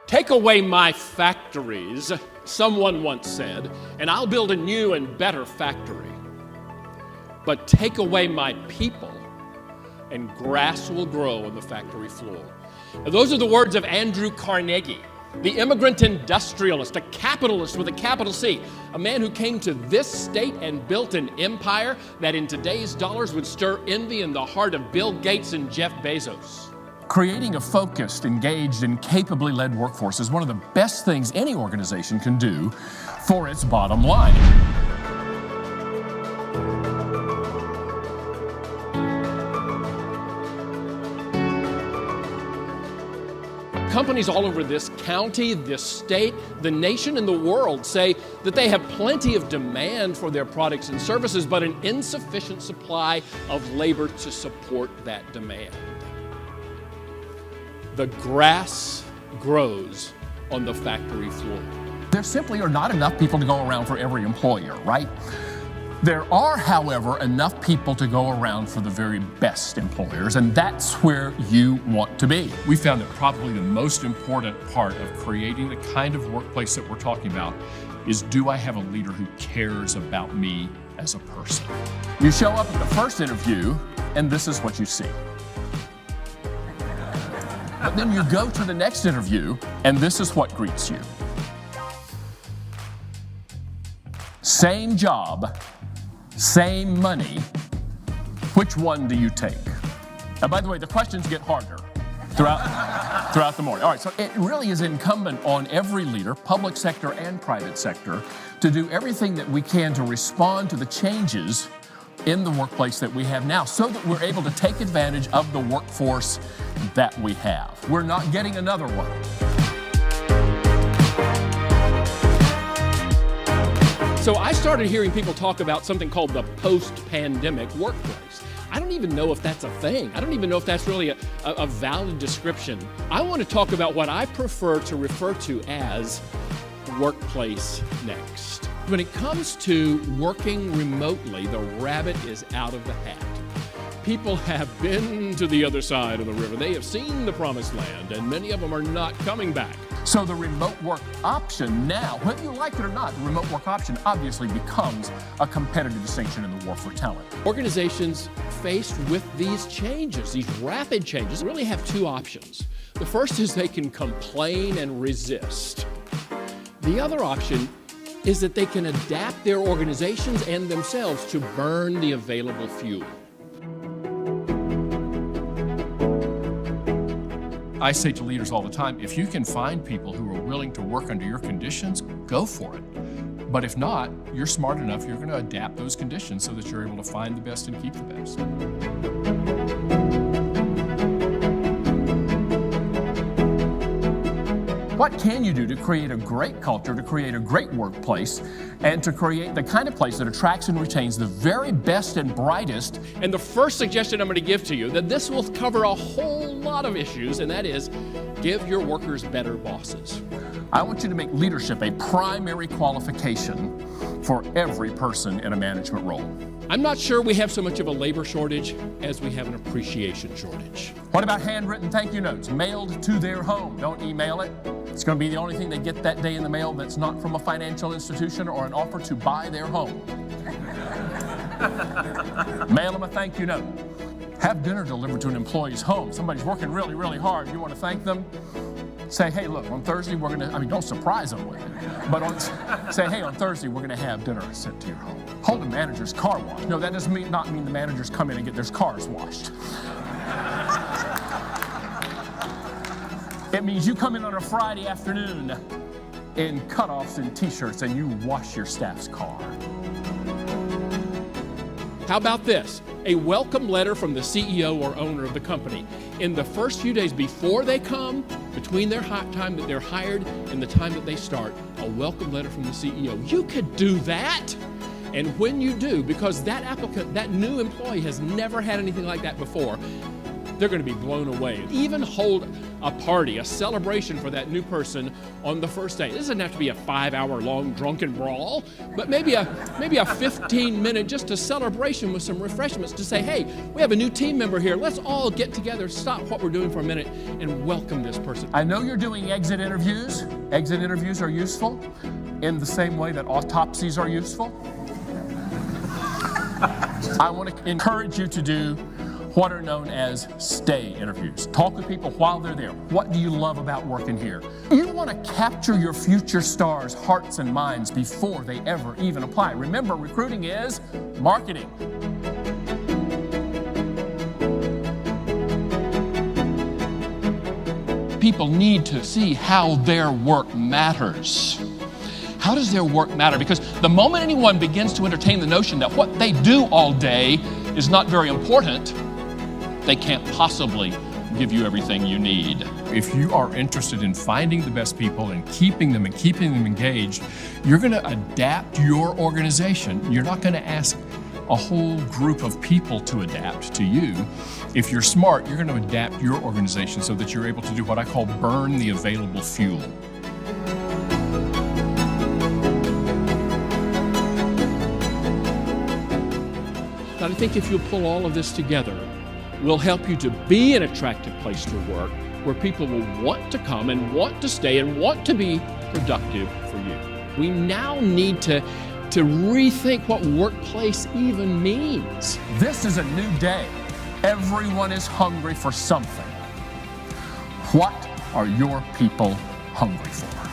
Take away my factories, someone once said, and I'll build a new and better factory. But take away my people, and grass will grow on the factory floor. Now, those are the words of Andrew Carnegie, the immigrant industrialist, a capitalist with a capital C, a man who came to this state and built an empire that in today's dollars would stir envy in the heart of Bill Gates and Jeff Bezos. Creating a focused, engaged, and capably led workforce is one of the best things any organization can do for its bottom line. Companies all over this county, this state, the nation, and the world say that they have plenty of demand for their products and services, but an insufficient supply of labor to support that demand. The grass grows on the factory floor. There simply are not enough people to go around for every employer, right? There are, however, enough people to go around for the very best employers, and that's where you want to be. We found that probably the most important part of creating the kind of workplace that we're talking about is, do I have a leader who cares about me as a person? You show up at the first interview, and this is what you see. But then you go to the next interview, and this is what greets you. Same job, same money. Which one do you take? Now, by the way, the questions get harder throughout the morning. All right, so it really is incumbent on every leader, public sector and private sector, to do everything that we can to respond to the changes in the workplace that we have now so that we're able to take advantage of the workforce that we have. We're not getting another one. So I started hearing people talk about something called the post-pandemic workplace. I don't even know if that's a thing. I don't even know if that's really a valid description. I want to talk about what I prefer to refer to as workplace next. When it comes to working remotely, the rabbit is out of the hat. People have been to the other side of the river. They have seen the promised land, and many of them are not coming back. So the remote work option now, whether you like it or not, the remote work option obviously becomes a competitive distinction in the war for talent. Organizations faced with these changes, these rapid changes, really have two options. The first is they can complain and resist. The other option is that they can adapt their organizations and themselves to burn the available fuel. I say to leaders all the time, if you can find people who are willing to work under your conditions, go for it. But if not, you're smart enough, you're going to adapt those conditions so that you're able to find the best and keep the best. What can you do to create a great culture, to create a great workplace, and to create the kind of place that attracts and retains the very best and brightest? And the first suggestion I'm going to give to you, that this will cover a whole lot of issues, and that is, give your workers better bosses. I want you to make leadership a primary qualification for every person in a management role. I'm not sure we have so much of a labor shortage as we have an appreciation shortage. What about handwritten thank you notes mailed to their home? Don't email it. It's going to be the only thing they get that day in the mail that's not from a financial institution or an offer to buy their home. Mail them a thank you note. Have dinner delivered to an employee's home. Somebody's working really, really hard. You want to thank them? Say, hey, look, on Thursday we're going to, don't surprise them with it, but say, hey, on Thursday we're going to have dinner sent to your home. Hold the manager's car wash. No, that doesn't not mean the managers come in and get their cars washed. It means you come in on a Friday afternoon in cutoffs and t-shirts and you wash your staff's car. How about this? A welcome letter from the CEO or owner of the company. In the first few days before they come, between their time that they're hired and the time that they start, a welcome letter from the CEO. You could do that. And when you do, because that applicant, that new employee has never had anything like that before, they're going to be blown away. Even hold a party, a celebration for that new person on the first day. This doesn't have to be a 5-hour-long drunken brawl, but maybe a 15-minute just a celebration with some refreshments to say, hey, we have a new team member here. Let's all get together, stop what we're doing for a minute, and welcome this person. I know you're doing exit interviews. Exit interviews are useful in the same way that autopsies are useful. I want to encourage you to do what are known as stay interviews. Talk with people while they're there. What do you love about working here? You want to capture your future stars' hearts and minds before they ever even apply. Remember, recruiting is marketing. People need to see how their work matters. How does their work matter? Because the moment anyone begins to entertain the notion that what they do all day is not very important, they can't possibly give you everything you need. If you are interested in finding the best people and keeping them engaged, you're going to adapt your organization. You're not going to ask a whole group of people to adapt to you. If you're smart, you're going to adapt your organization so that you're able to do what I call burn the available fuel. I think if you pull all of this together, we'll help you to be an attractive place to work where people will want to come and want to stay and want to be productive for you. We now need to rethink what workplace even means. This is a new day. Everyone is hungry for something. What are your people hungry for?